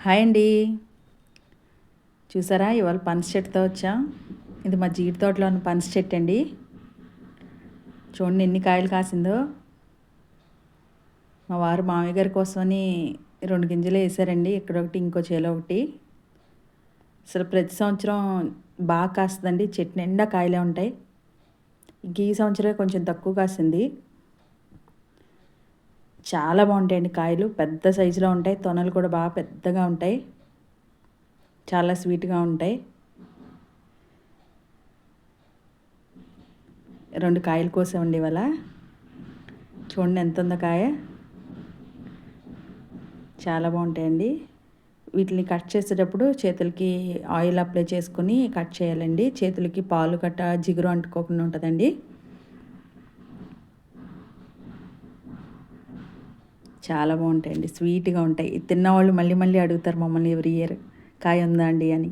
Hi అండి. చూసారా ఇవాళ పనస చెట్టుతో వచ్చా. ఇది మా జీడి తోటలో ఉన్న పనస చెట్టు అండి. చూడండి ఎన్ని కాయలు కాసిందో. మా వారు మామయ్య గారి కోసమని 2 గింజలు వేసారండి. ఇక్కడొకటి ఇంకో చేలో ఒకటి. అసలు ప్రతి సంవత్సరం బాగా కాస్తుందండి. చెట్టు నిండా కాయలే ఉంటాయి. ఇంక ఈ సంవత్సరమే కొంచెం తక్కువ కాసింది. చాలా బాగుంటాయండి కాయలు. పెద్ద సైజులో ఉంటాయి. తొనలు కూడా బాగా పెద్దగా ఉంటాయి. చాలా స్వీట్గా ఉంటాయి. 2 కాయలు కోసామండి ఇవాళ. చూడండి ఎంత ఉందో కాయ. చాలా బాగుంటాయండి. వీటిని కట్ చేసేటప్పుడు చేతులకి ఆయిల్ అప్లై చేసుకొని కట్ చేయాలండి. చేతులకి పాలు గట్ట జిగురు అంటుకోకుండా ఉంటుందండి. చాలా బాగుంటాయండి. స్వీట్గా ఉంటాయి. తిన్నవాళ్ళు మళ్ళీ మళ్ళీ అడుగుతారు మమ్మల్ని ఎవ్రీ ఇయర్ కాయ ఉందా అండి అని.